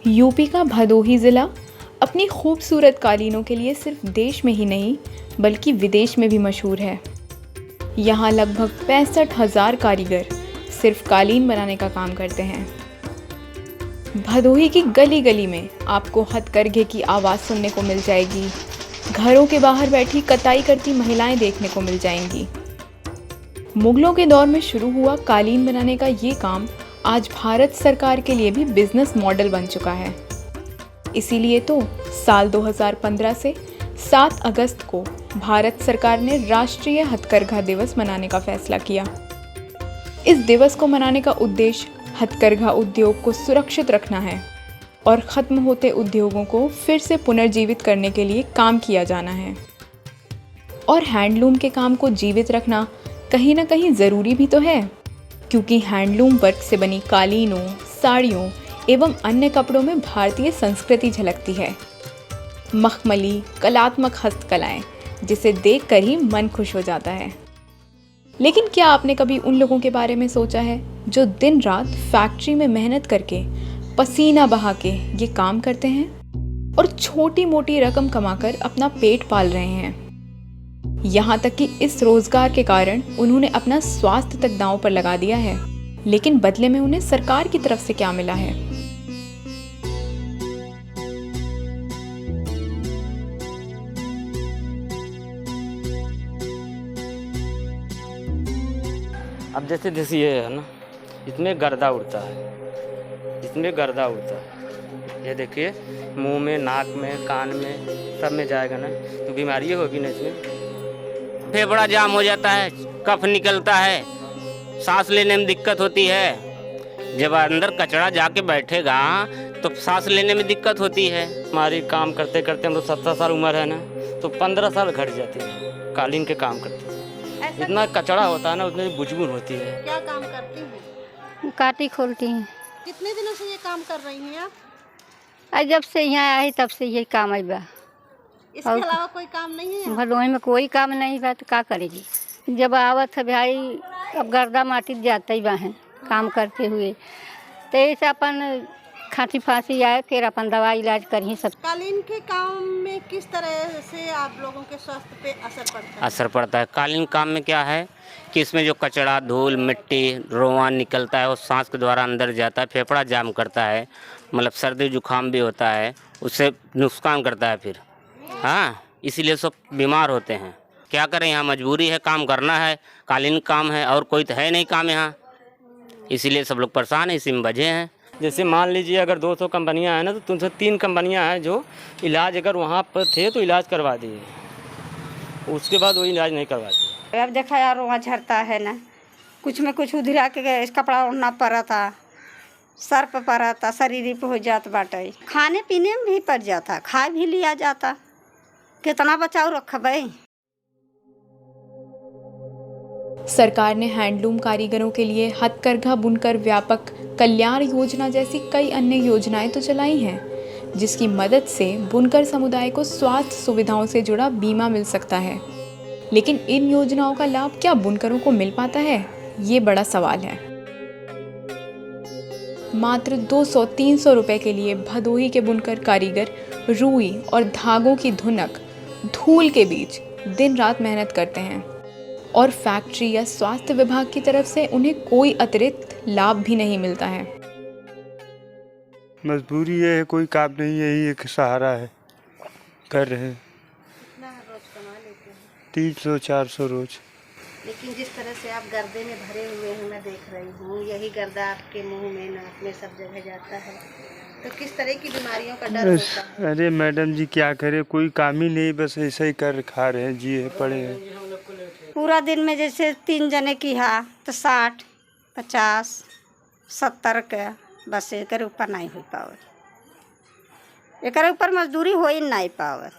UP का भदोही ज़िला अपनी खूबसूरत कालीनों के लिए सिर्फ देश में ही नहीं बल्कि विदेश में भी मशहूर है। यहाँ लगभग 65,000 कारीगर सिर्फ कालीन बनाने का काम करते हैं। भदोही की गली गली में आपको हथकरघे की आवाज़ सुनने को मिल जाएगी। घरों के बाहर बैठी कताई करती महिलाएं देखने को मिल जाएंगी। मुगलों के दौर में शुरू हुआ कालीन बनाने का ये काम आज भारत सरकार के लिए भी बिजनेस मॉडल बन चुका है। इसीलिए तो साल 2015 से 7 अगस्त को भारत सरकार ने राष्ट्रीय हथकरघा दिवस मनाने का फैसला किया। इस दिवस को मनाने का उद्देश्य हथकरघा उद्योग को सुरक्षित रखना है और ख़त्म होते उद्योगों को फिर से पुनर्जीवित करने के लिए काम किया जाना है। और हैंडलूम के काम को जीवित रखना कहीं ना कहीं ज़रूरी भी तो है, क्योंकि हैंडलूम वर्क से बनी कालीनों, साड़ियों एवं अन्य कपड़ों में भारतीय संस्कृति झलकती है। मखमली कलात्मक हस्तकलाएं जिसे देखकर ही मन खुश हो जाता है। लेकिन क्या आपने कभी उन लोगों के बारे में सोचा है जो दिन रात फैक्ट्री में मेहनत करके पसीना बहा के ये काम करते हैं और छोटी मोटी रकम कमाकर अपना पेट पाल रहे हैं। यहाँ तक कि इस रोजगार के कारण उन्होंने अपना स्वास्थ्य तक दांव पर लगा दिया है, लेकिन बदले में उन्हें सरकार की तरफ से क्या मिला है? अब जैसे ये है ना, इसमें गर्दा उड़ता है, ये देखिए मुंह में, नाक में, कान में, सब में जाएगा ना तो बीमारी होगी ना। इसमें फेफड़ा जाम हो जाता है, कफ निकलता है, सांस लेने में दिक्कत होती है। जब अंदर कचरा जाके बैठेगा तो सांस लेने में दिक्कत होती है। हमारी काम करते करते हम तो 70 साल उम्र है ना, तो 15 साल घट जाते हैं कालीन के काम करते हैं। इतना कचरा होता है ना, उतनी बुझबुन होती है। क्या काम करती हैं? काटी खोलती हैं। कितने दिनों से ये काम कर रही हैं आप? जब से यहाँ आई तब से यही काम आई बा। इसके अलावा कोई काम नहीं है? भदोही में कोई काम नहीं बा तो क्या करेगी। जब आवत है भाई, अब गर्दा माटी जाता ही बा है काम करते हुए, तो ऐसे अपन खांसी फांसी आए फिर अपन दवाई इलाज करिए सब। कालीन के काम में किस तरह से आप लोगों के स्वास्थ्य पे असर पड़ता है? कालीन काम में क्या है कि इसमें जो कचरा, धूल, मिट्टी, रोवां निकलता है, वो सांस के द्वारा अंदर जाता है, फेफड़ा जाम करता है, मतलब सर्दी जुकाम भी होता है, उससे नुकसान करता है फिर। हाँ, इसीलिए सब बीमार होते हैं। क्या करें, यहाँ मजबूरी है, काम करना है, कालीन काम है और कोई तो है नहीं काम यहाँ, इसीलिए सब लोग परेशान हैं, इसी में बझे हैं। जैसे मान लीजिए अगर 200 कंपनियाँ हैं ना, तो 3 कंपनियाँ हैं जो इलाज अगर वहाँ पर थे तो इलाज करवा दिए, उसके बाद वो इलाज नहीं करवाते। अब देखा यार वहाँ झरता है ना, कुछ में कुछ उधरा के इस कपड़ा ओढ़ना पड़ा था, सर पे पड़ा था, शरीर पे हो जाता बाटे, खाने पीने में भी पड़ जाता, खा भी लिया जाता, कितना बचाव रखबे। सरकार ने हैंडलूम कारीगरों के लिए हथकरघा बुनकर व्यापक कल्याण योजना जैसी कई अन्य योजनाएं तो चलाई हैं, जिसकी मदद से बुनकर समुदाय को स्वास्थ्य सुविधाओं से जुड़ा बीमा मिल सकता है। लेकिन इन योजनाओं का लाभ क्या बुनकरों को मिल पाता है, ये बड़ा सवाल है। मात्र 200-300 रुपए के लिए भदोही के बुनकर कारीगर रुई और धागों की धुनक धूल के बीच दिन रात मेहनत करते हैं और फैक्ट्री या स्वास्थ्य विभाग की तरफ से उन्हें कोई अतिरिक्त लाभ भी नहीं मिलता है। मजबूरी है, कोई काम नहीं है, यही एक सहारा है, कर रहे हैं। कितना रोज कमा लेते हैं? 300-400 रोज। लेकिन जिस तरह से आप गर्दे में भरे हुए हैं, मैं देख रही हूँ, यही गर्दा आपके मुंह में, नाक में, सब जगह जाता है, तो किस तरह की बीमारियों का डर होता है? अरे मैडम जी क्या करें, कोई काम ही नहीं, बस ऐसे ही कर खा रहे हैं, जिए पड़े हैं। पूरा दिन में जैसे 3 जने की है तो 60, 50, 70 के बस एक ऊपर नहीं हो पावे, एक ऊपर मजदूरी हो ही नहीं पावे।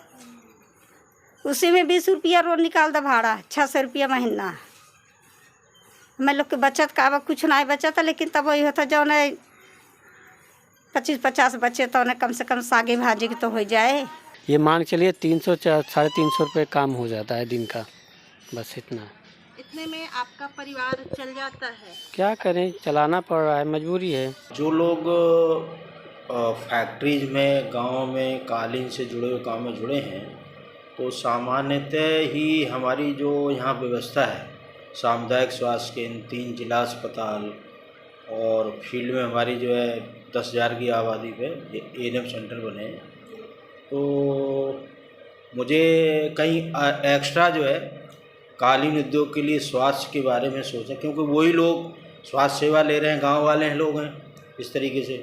उसी में 20 रुपया रोज निकाल दे भाड़ा, 600 रुपया महीना। हमें लोग के बचत का कुछ नहीं बचता, लेकिन तब वही होता जो ने 25-50 बचे तो उन्हें कम से कम सागे भाजी की तो हो जाए। ये मान चलिए 300-350 रुपये काम हो जाता है दिन का, बस इतना। इतने में आपका परिवार चल जाता है? क्या करें, चलाना पड़ रहा है, मजबूरी है। जो लोग फैक्ट्रीज में गांव में कालीन से जुड़े हुए काम में जुड़े हैं, तो सामान्यतः ही हमारी जो यहाँ व्यवस्था है, सामुदायिक स्वास्थ्य केंद्र, 3 जिला अस्पताल और फील्ड में हमारी जो है 10,000 की आबादी पे ANM सेंटर बने हैं। तो मुझे कहीं एक्स्ट्रा जो है कालीन उद्योग के लिए स्वास्थ्य के बारे में सोचा, क्योंकि वही लोग स्वास्थ्य सेवा ले रहे हैं, गांव वाले हैं, लोग हैं इस तरीके से।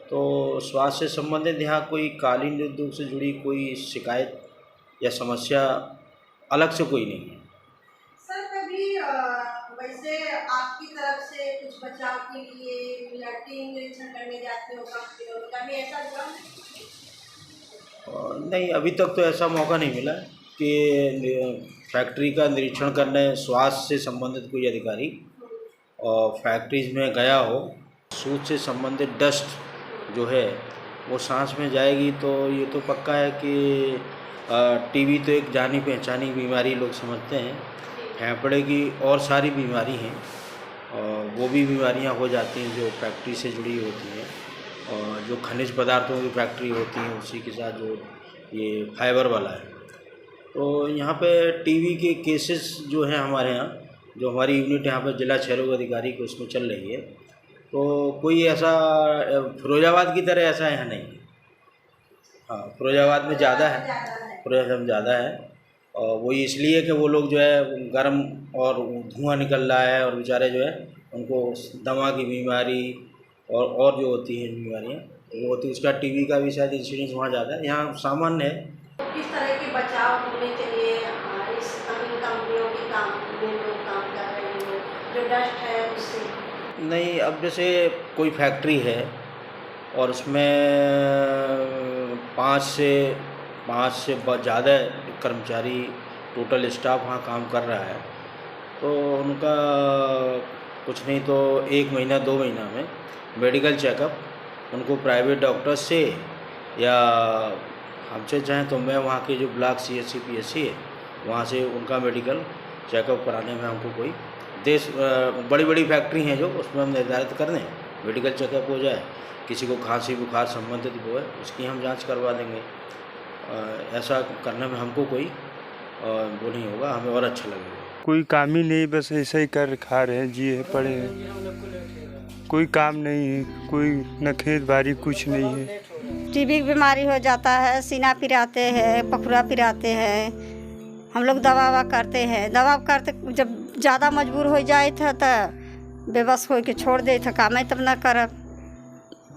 तो स्वास्थ्य से संबंधित यहाँ कोई कालीन उद्योग से जुड़ी कोई शिकायत या समस्या अलग से कोई नहीं है। सर कभी वैसे आपकी तरफ से कुछ बचाव के लिए या टीम निरीक्षण करने जाते हो कभी ऐसा हुआ? नहीं, अभी तक तो ऐसा मौका नहीं मिला कि फैक्ट्री का निरीक्षण करने स्वास्थ्य से संबंधित कोई अधिकारी और फैक्ट्रीज में गया हो। सूज से संबंधित डस्ट जो है वो सांस में जाएगी तो ये तो पक्का है कि टीबी तो एक जानी पहचानी बीमारी लोग समझते हैं। फेफड़े की और सारी बीमारी हैं और वो भी बीमारियां हो जाती हैं जो फैक्ट्री से जुड़ी होती हैं, और जो खनिज पदार्थों की फैक्ट्री होती है उसी के साथ जो ये फाइबर वाला है। तो यहाँ पे टीबी के केसेस जो हैं हमारे यहाँ, जो हमारी यूनिट यहाँ पे जिला क्षय रोग अधिकारी की उसमें चल रही है, तो कोई ऐसा फिरोजाबाद की तरह ऐसा यहाँ नहीं है। हाँ, फिरोजाबाद में ज़्यादा है, फिरोजाबाद में ज़्यादा है, और वही इसलिए कि वो लोग जो है गर्म और धुआं निकल रहा है और बेचारे जो है उनको दमा की बीमारी और जो होती हैं बीमारियाँ वो होती है, उसका टीबी का भी शायद इंसिडेंस वहाँ ज़्यादा है, यहाँ सामान्य है। किस तरह के बचाव होने चाहिए इस कंपनियों के काम में लोग काम कर रहे हैं जो डस्ट है उससे? नहीं, अब जैसे कोई फैक्ट्री है और उसमें 5 से ज़्यादा कर्मचारी टोटल स्टाफ वहाँ काम कर रहा है, तो उनका कुछ नहीं तो 1 महीना 2 महीना में मेडिकल चेकअप उनको प्राइवेट डॉक्टर से या हमसे चाहें तो मैं वहाँ के जो ब्लॉक CHC PHC है वहाँ से उनका मेडिकल चेकअप कराने में हमको कोई बड़ी बड़ी फैक्ट्री हैं जो उसमें हम निर्धारित कर दें, मेडिकल चेकअप हो जाए, किसी को खांसी बुखार संबंधित वो है उसकी हम जांच करवा देंगे। ऐसा करने में हमको कोई वो नहीं होगा, हमें और अच्छा लगेगा। कोई काम ही नहीं, बस ऐसा ही कर खा रहे हैं, जिए पड़े हैं, कोई काम नहीं है, कोई न खेत बाड़ी कुछ नहीं है। टीबी की बीमारी हो जाता है, सीना पिराते हैं, पखुरा पिराते हैं, हम लोग दवा करते हैं। दवा करते जब ज़्यादा मजबूर हो जाए था तो बेबस हो के छोड़ दे था, काम तब न कर,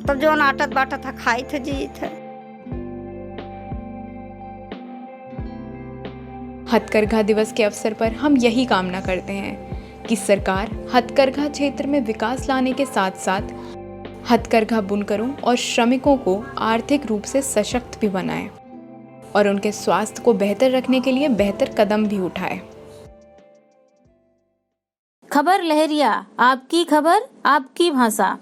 तब जो आटत बाटत था खाई थे जी थे। हथकरघा दिवस के अवसर पर हम यही कामना करते हैं कि सरकार हथकरघा क्षेत्र में विकास लाने के साथ साथ हथकरघा बुनकरों और श्रमिकों को आर्थिक रूप से सशक्त भी बनाए और उनके स्वास्थ्य को बेहतर रखने के लिए बेहतर कदम भी उठाए। खबर लहरिया, आपकी खबर आपकी भाषा।